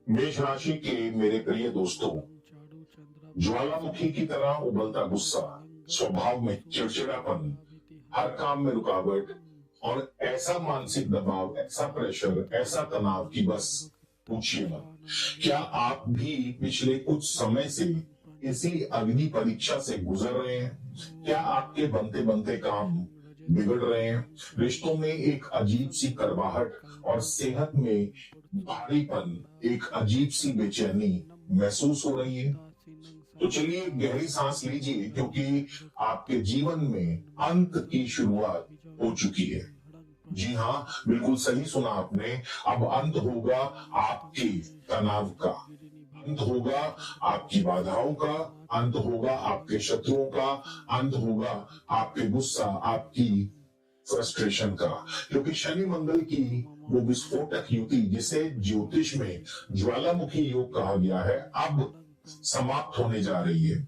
मेष राशि के मेरे प्रिय दोस्तों, ज्वालामुखी की तरह उबलता गुस्सा, स्वभाव में चिड़चिड़ापन, हर काम में रुकावट और ऐसा मानसिक दबाव, ऐसा प्रेशर, ऐसा तनाव कि बस पूछिए मत। क्या आप भी पिछले कुछ समय से इसी अग्नि परीक्षा से गुजर रहे हैं? क्या आपके बनते बनते काम बिगड़ रहे हैं? रिश्तों में एक अजीब सी कड़वाहट और सेहत में भारीपन, एक अजीब सी बेचैनी महसूस हो रही है? तो चलिए गहरी सांस लीजिए, क्योंकि आपके जीवन में अंत की शुरुआत हो चुकी है। जी हाँ, बिल्कुल सही सुना आपने। अब अंत होगा आपके तनाव का, अंत होगा आपकी बाधाओं का, अंत होगा आपके शत्रुओं का, अंत होगा आपके गुस्सा, आपकी फ्रस्ट्रेशन का। क्योंकि शनि मंगल की वो विस्फोटक युति, जिसे ज्योतिष में ज्वालामुखी योग कहा गया है, अब समाप्त होने जा रही है।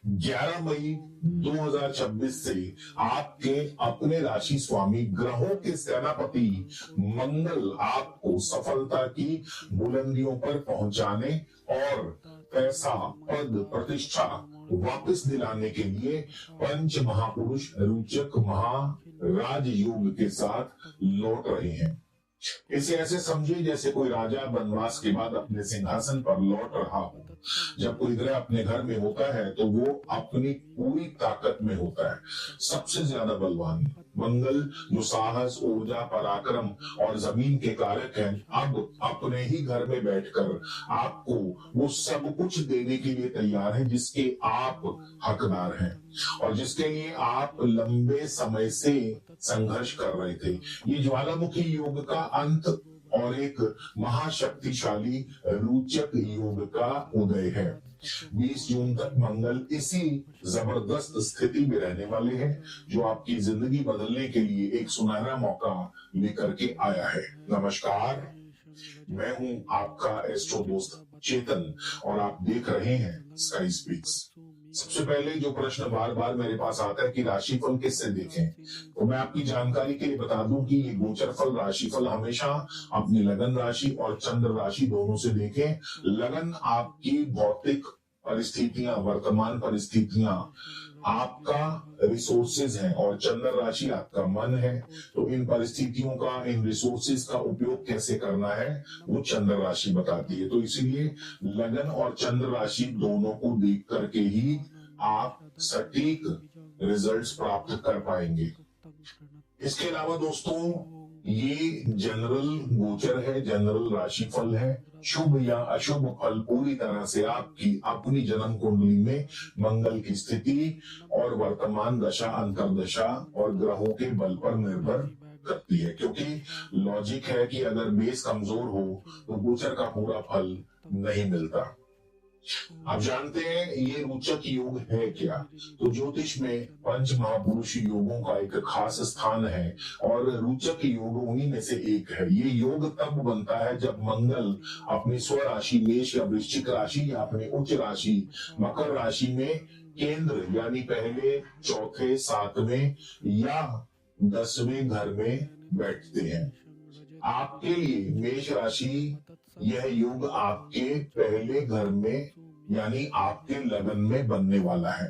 11 मई 2026 से आपके अपने राशि स्वामी, ग्रहों के सेनापति मंगल आपको सफलता की बुलंदियों पर पहुंचाने और पैसा, पद, प्रतिष्ठा वापस दिलाने के लिए पंच महापुरुष रोचक महाराज योग के साथ लौट रहे हैं। इसे ऐसे समझिए जैसे कोई राजा वनवास के बाद अपने सिंहासन पर लौट रहा हो। जब कोई ग्रह अपने घर में होता है तो वो अपनी पूरी ताकत में होता है, सबसे ज्यादा बलवान। मंगल जो साहस, ऊर्जा, पराक्रम और जमीन के कारक हैं, अब अपने ही घर में बैठकर आपको वो सब कुछ देने के लिए तैयार है जिसके आप हकदार हैं और जिसके लिए आप लंबे समय से संघर्ष कर रहे थे। ये ज्वालामुखी योग का अंत और एक महाशक्तिशाली रोचक योग का उदय है। 20 जून तक मंगल इसी जबरदस्त स्थिति में रहने वाले हैं, जो आपकी जिंदगी बदलने के लिए एक सुनहरा मौका लेकर के आया है। नमस्कार, मैं हूं आपका एस्ट्रो दोस्त चेतन और आप देख रहे हैं स्काई स्पीक्स। सबसे पहले जो प्रश्न बार बार मेरे पास आता है कि राशिफल किससे देखें, तो मैं आपकी जानकारी के लिए बता दूं कि ये गोचर फल, राशिफल हमेशा अपनी लगन राशि और चंद्र राशि दोनों से देखें। लगन आपकी भौतिक परिस्थितियां, वर्तमान परिस्थितियां, आपका रिसोर्सेज है और चंद्र राशि आपका मन है। तो इन परिस्थितियों का, इन रिसोर्सेज का उपयोग कैसे करना है वो चंद्र राशि बताती है। तो इसीलिए लगन और चंद्र राशि दोनों को देख करके ही आप सटीक रिजल्ट्स प्राप्त कर पाएंगे। इसके अलावा दोस्तों, ये जनरल गोचर है, जनरल राशिफल है। शुभ या अशुभ फल पूरी तरह से आपकी अपनी जन्म कुंडली में मंगल की स्थिति और वर्तमान दशा, अंतर्दशा और ग्रहों के बल पर निर्भर करती है। क्योंकि लॉजिक है कि अगर बेस कमजोर हो तो गोचर का पूरा फल नहीं मिलता। आप जानते हैं ये रोचक योग है क्या? तो ज्योतिष में पंच महापुरुष योगों का एक खास स्थान है और रोचक योग उन्हीं में से एक है। ये योग तब बनता है जब मंगल अपनी स्वराशि मेष या वृश्चिक राशि या अपनी उच्च राशि मकर राशि में केंद्र यानी पहले, चौथे, सातवें या 10वें घर में बैठते हैं। आपके लिए मेष राशि, यह योग आपके पहले घर में यानी आपके लगन में बनने वाला है।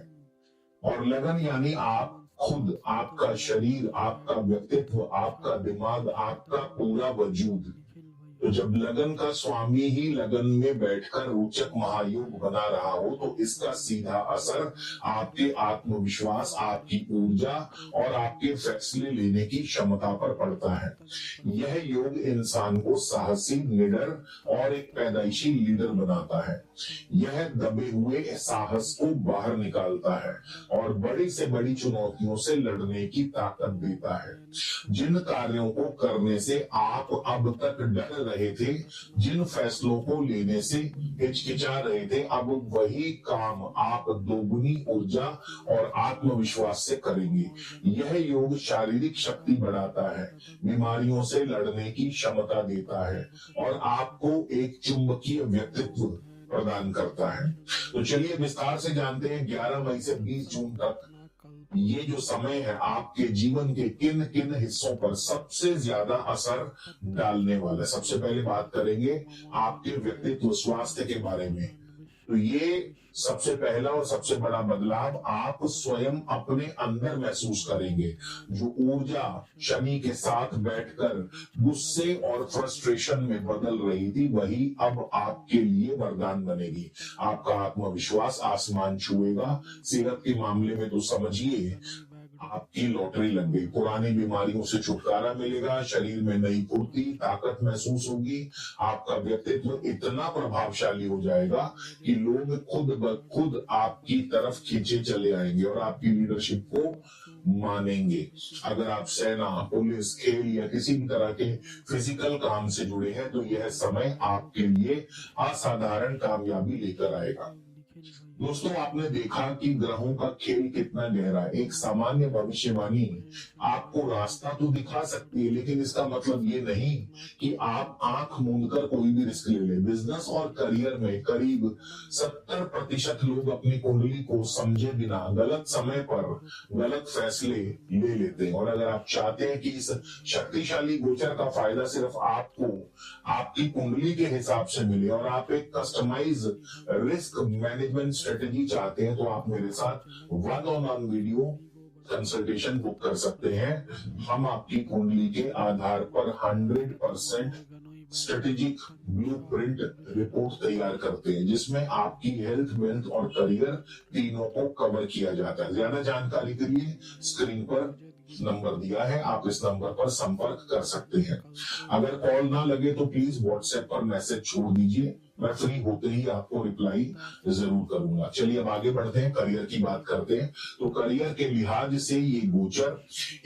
और लगन यानी आप खुद, आपका शरीर, आपका व्यक्तित्व, आपका दिमाग, आपका पूरा वजूद। तो जब लगन का स्वामी ही लगन में बैठकर रोचक महायोग बना रहा हो तो इसका सीधा असर आपके आत्मविश्वास, आपकी ऊर्जा और आपके फैसले लेने की क्षमता पर पड़ता है। यह योग इंसान को साहसी, निडर और एक पैदाइशी लीडर बनाता है। यह दबे हुए साहस को बाहर निकालता है और बड़ी से बड़ी चुनौतियों से लड़ने की ताकत देता है। जिन कार्यों को करने से आप अब तक डर रहे थे, जिन फैसलों को लेने से हिचकिचा रहे थे, अब वही काम आप दोगुनी ऊर्जा और आत्मविश्वास से करेंगे। यह योग शारीरिक शक्ति बढ़ाता है, बीमारियों से लड़ने की क्षमता देता है और आपको एक चुंबकीय व्यक्तित्व प्रदान करता है। तो चलिए विस्तार से जानते हैं 11 मई से 20 जून तक ये जो समय है आपके जीवन के किन किन हिस्सों पर सबसे ज्यादा असर डालने वाला है। सबसे पहले बात करेंगे आपके व्यक्तित्व स्वास्थ्य के बारे में। तो ये सबसे पहला और सबसे बड़ा बदलाव आप स्वयं अपने अंदर महसूस करेंगे। जो ऊर्जा शनि के साथ बैठकर गुस्से और फ्रस्ट्रेशन में बदल रही थी, वही अब आपके लिए वरदान बनेगी। आपका आत्मविश्वास आसमान छुएगा। सेहत के मामले में तो समझिए आपकी लॉटरी लग गई। पुरानी बीमारियों से छुटकारा मिलेगा, शरीर में नई फुर्ती ताकत महसूस होगी। आपका व्यक्तित्व इतना प्रभावशाली हो जाएगा कि लोग खुद ब खुद आपकी तरफ खींचे चले आएंगे और आपकी लीडरशिप को मानेंगे। अगर आप सेना, पुलिस, खेल या किसी भी तरह के फिजिकल काम से जुड़े हैं तो यह समय आपके लिए असाधारण कामयाबी लेकर आएगा। दोस्तों, आपने देखा कि ग्रहों का खेल कितना गहरा है। एक सामान्य भविष्यवाणी आपको रास्ता तो दिखा सकती है, लेकिन इसका मतलब ये नहीं कि आप आंख मूंद कर कोई भी रिस्क ले ले। बिजनेस और करियर में करीब 70% लोग अपनी कुंडली को समझे बिना गलत समय पर गलत फैसले ले लेते हैं। और अगर आप चाहते हैं कि इस शक्तिशाली गोचर का फायदा सिर्फ आपको आपकी कुंडली के हिसाब से मिले और आप एक कस्टमाइज रिस्क मैनेजमेंट स्ट्रेटेजी चाहते हैं, तो आप मेरे साथ 1-on-1 वीडियो कंसल्टेशन बुक कर सकते हैं। हम आपकी कुंडली के आधार पर 100% स्ट्रेटेजिक ब्लूप्रिंट रिपोर्ट तैयार करते हैं, जिसमें आपकी हेल्थ, वेल्थ और करियर तीनों को कवर किया जाता है। ज्यादा जानकारी के लिए स्क्रीन पर नंबर दिया है, आप इस नंबर पर संपर्क कर सकते हैं। अगर कॉल ना लगे तो प्लीज व्हाट्सएप पर मैसेज छोड़ दीजिए, मैं फ्री होते ही आपको रिप्लाई जरूर करूंगा। चलिए अब आगे बढ़ते हैं, करियर की बात करते हैं। तो करियर के लिहाज से ये गोचर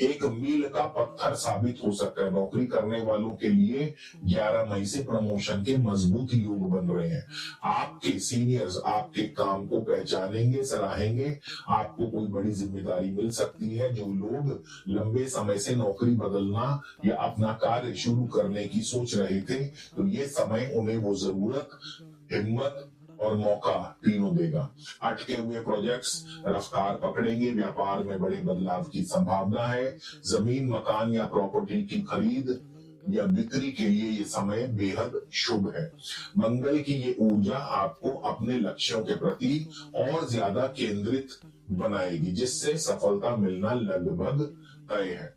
एक मील का पत्थर साबित हो सकता है। नौकरी करने वालों के लिए 11 मई से प्रमोशन के मजबूत योग बन रहे हैं। आपके सीनियर्स आपके काम को पहचानेंगे, सराहेंगे। आपको कोई बड़ी जिम्मेदारी मिल सकती है। जो लोग लंबे समय से नौकरी बदलना या अपना कार्य शुरू करने की सोच रहे थे, तो ये समय उन्हें वो जरूरत, हिम्मत और मौका तीनों देगा। अटके हुए प्रोजेक्ट्स रफ्तार पकड़ेंगे। व्यापार में बड़े बदलाव की संभावना है। जमीन, मकान या प्रॉपर्टी की खरीद या बिक्री के लिए ये समय बेहद शुभ है। मंगल की ये ऊर्जा आपको अपने लक्ष्यों के प्रति और ज्यादा केंद्रित बनाएगी, जिससे सफलता मिलना लगभग तय है।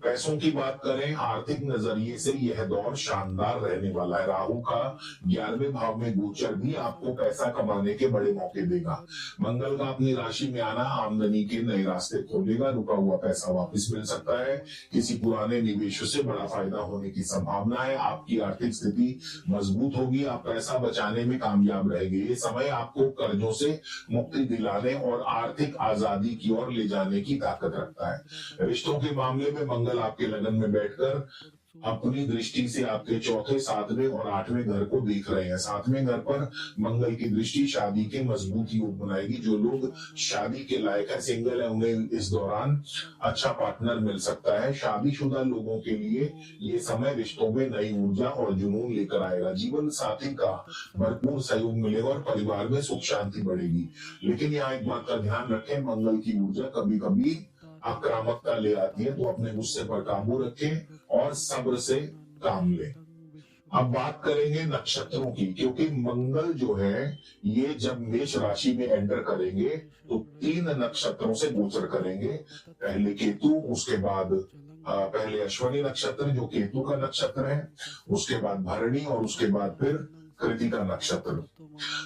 पैसों की बात करें, आर्थिक नजरिए से यह दौर शानदार रहने वाला है। राहु का 11वें भाव में गोचर भी आपको पैसा कमाने के बड़े मौके देगा। मंगल का अपनी राशि में आना आमदनी के नए रास्ते खोलेगा। रुका हुआ पैसा वापस मिल सकता है। किसी पुराने निवेश से बड़ा फायदा होने की संभावना है। आपकी आर्थिक स्थिति मजबूत होगी। आप पैसा बचाने में कामयाब रहेंगे। ये समय आपको कर्जों से मुक्ति दिलाने और आर्थिक आजादी की ओर ले जाने की ताकत रखता है। रिश्तों के मामले में मंगल आपके लगन में बैठकर अपनी दृष्टि से आपके चौथे, 7वें और 8वें घर को देख रहे हैं। 7वें घर पर मंगल की दृष्टि शादी के मजबूत योग बनाएगी। जो लोग शादी के लायक है, सिंगल है, उन्हें इस दौरान अच्छा पार्टनर मिल सकता है। शादीशुदा लोगों के लिए ये समय रिश्तों में नई ऊर्जा और जुनून लेकर आएगा। जीवन साथी का भरपूर सहयोग मिलेगा और परिवार में सुख शांति बढ़ेगी। लेकिन यहाँ एक बात का ध्यान रखें, मंगल की ऊर्जा कभी कभी आक्रामकता ले आती है, तो अपने गुस्से पर काबू रखें और सब्र से काम लें। अब बात करेंगे नक्षत्रों की, क्योंकि मंगल जो है ये जब मेष राशि में एंटर करेंगे तो 3 नक्षत्रों से गोचर करेंगे। पहले केतु, उसके बाद पहले अश्विनी नक्षत्र जो केतु का नक्षत्र है, उसके बाद भरणी और उसके बाद फिर कृतिका नक्षत्र।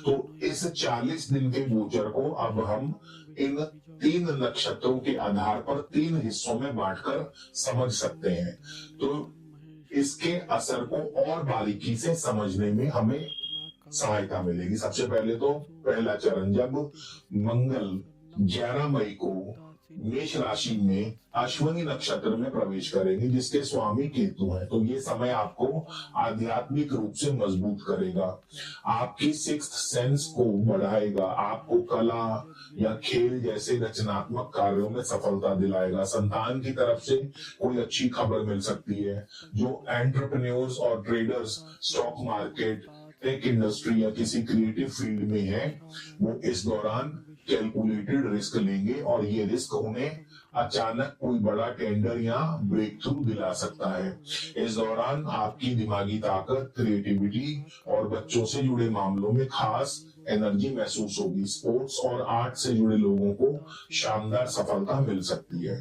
तो इस 40 दिन के गोचर को अब हम इन 3 नक्षत्रों के आधार पर 3 हिस्सों में बांटकर समझ सकते हैं। तो इसके असर को और बारीकी से समझने में हमें सहायता मिलेगी। सबसे पहले तो पहला चरण, जब मंगल 11 मई को मेष राशि में अश्विनी नक्षत्र में प्रवेश करेंगे, जिसके स्वामी केतु हैं, तो ये समय आपको आध्यात्मिक रूप से मजबूत करेगा। आपकी सिक्स्थ सेंस को बढ़ाएगा। आपको कला या खेल जैसे रचनात्मक कार्यों में सफलता दिलाएगा। संतान की तरफ से कोई अच्छी खबर मिल सकती है। जो एंटरप्रेन्योर्स और traders stock market, tech industry या किसी क्रिएटिव फील्ड में है, वो इस दौरान कैलकुलेटेड रिस्क लेंगे और ये रिस्क उन्हें अचानक कोई बड़ा टेंडर या ब्रेक थ्रू दिला सकता है। इस दौरान आपकी दिमागी ताकत, क्रिएटिविटी और बच्चों से जुड़े मामलों में खास एनर्जी महसूस होगी। स्पोर्ट्स और आर्ट से जुड़े लोगों को शानदार सफलता मिल सकती है।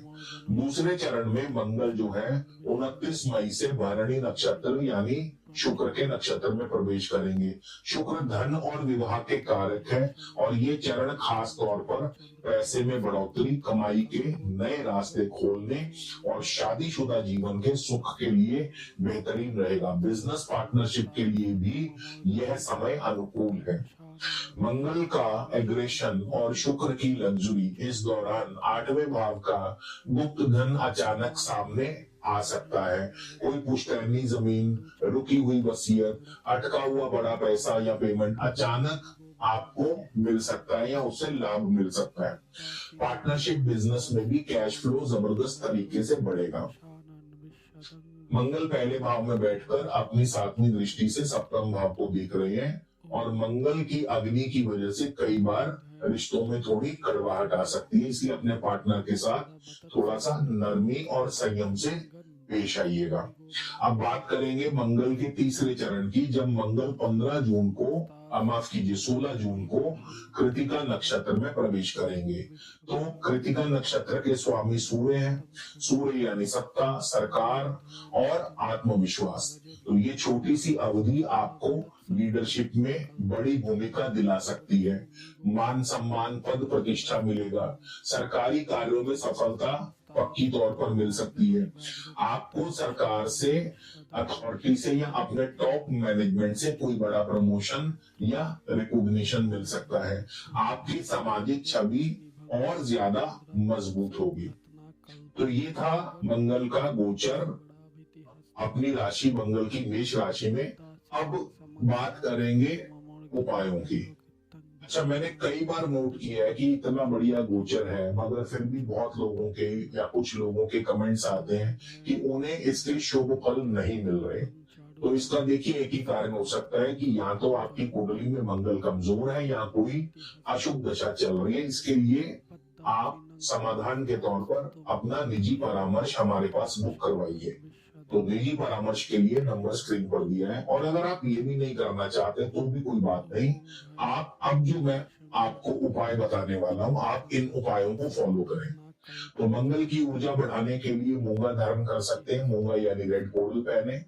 दूसरे चरण में मंगल जो है 29 मई से भरणी नक्षत्र यानी शुक्र के नक्षत्र में प्रवेश करेंगे। शुक्र धन और विवाह के कारक है और ये चरण खास तौर पर पैसे में बढ़ोतरी, कमाई के नए रास्ते खोलने और शादीशुदा जीवन के सुख के लिए बेहतरीन रहेगा। बिजनेस पार्टनरशिप के लिए भी यह समय अनुकूल है। मंगल का एग्रेशन और शुक्र की लग्जरी, इस दौरान 8वें भाव का गुप्त धन अचानक सामने आ सकता है। कोई पुश्तैनी जमीन, रुकी हुई वसीयत, अटका हुआ बड़ा पैसा या पेमेंट अचानक आपको मिल सकता है या उससे लाभ मिल सकता है। पार्टनरशिप बिजनेस में भी कैश फ्लो जबरदस्त तरीके से बढ़ेगा। मंगल पहले भाव में बैठकर अपनी 7वीं दृष्टि से सप्तम भाव को देख रहे हैं और मंगल की अग्नि की वजह से कई बार रिश्तों में थोड़ी कड़वाहट आ सकती है, इसलिए अपने पार्टनर के साथ थोड़ा सा नरमी और संयम से पेश आइएगा। अब बात करेंगे मंगल के तीसरे चरण की। जब मंगल 15 जून को, माफ कीजिए 16 जून को कृतिका नक्षत्र में प्रवेश करेंगे, तो कृतिका नक्षत्र के स्वामी सूर्य हैं। सूर्य यानी सत्ता, सरकार और आत्मविश्वास। तो ये छोटी सी अवधि आपको लीडरशिप में बड़ी भूमिका दिला सकती है। मान सम्मान, पद प्रतिष्ठा मिलेगा। सरकारी कार्यों में सफलता पक्की तौर पर मिल सकती है। आपको सरकार से, अथॉरिटी से या अपने टॉप मैनेजमेंट से कोई बड़ा प्रमोशन या रिकॉग्निशन मिल सकता है। आपकी सामाजिक छवि और ज्यादा मजबूत होगी। तो ये था मंगल का गोचर अपनी राशि मंगल की मेष राशि में। अब बात करेंगे उपायों की। अच्छा, मैंने कई बार नोट किया है कि इतना बढ़िया गोचर है मगर फिर भी बहुत लोगों के या कुछ लोगों के कमेंट्स आते हैं कि उन्हें इसके शुभ फल नहीं मिल रहे। तो इसका देखिए एक ही कारण हो सकता है कि या तो आपकी कुंडली में मंगल कमजोर है या कोई अशुभ दशा चल रही है। इसके लिए आप समाधान के तौर पर अपना निजी परामर्श हमारे पास बुक करवाइए। तो निजी परामर्श के लिए नंबर स्क्रीन पर दिया है। और अगर आप ये भी नहीं करना चाहते तो भी कोई बात नहीं, आप अब जो मैं आपको उपाय बताने वाला हूं, आप इन उपायों को फॉलो करें। तो मंगल की ऊर्जा बढ़ाने के लिए मूंगा धारण कर सकते हैं। मूंगा यानी रेड कोडल पहने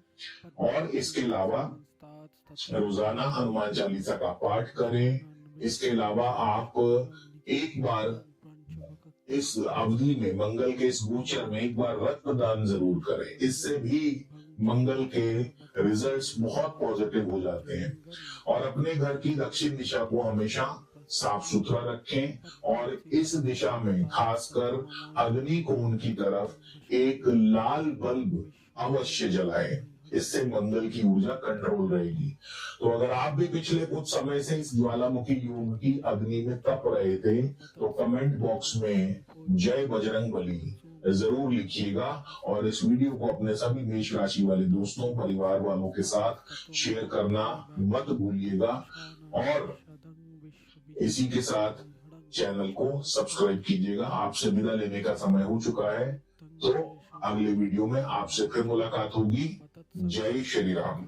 और इसके अलावा रोजाना हनुमान चालीसा का पाठ करें। इसके अलावा आप एक बार इस अवधि में, मंगल के इस गोचर में एक बार रक्तदान जरूर करें। इससे भी मंगल के रिजल्ट्स बहुत पॉजिटिव हो जाते हैं। और अपने घर की दक्षिण दिशा को हमेशा साफ सुथरा रखें और इस दिशा में खासकर अग्नि कोण की तरफ एक लाल बल्ब अवश्य जलाएं। इससे मंगल की ऊर्जा कंट्रोल रहेगी। तो अगर आप भी पिछले कुछ समय से इस ज्वालामुखी योग की अग्नि में तप रहे थे तो कमेंट बॉक्स में जय बजरंग बली जरूर लिखिएगा और इस वीडियो को अपने सभी मेष राशि वाले दोस्तों, परिवार वालों के साथ शेयर करना मत भूलिएगा। और इसी के साथ चैनल को सब्सक्राइब कीजिएगा। आपसे विदा लेने का समय हो चुका है, तो अगले वीडियो में आपसे फिर मुलाकात होगी। जय श्री राम।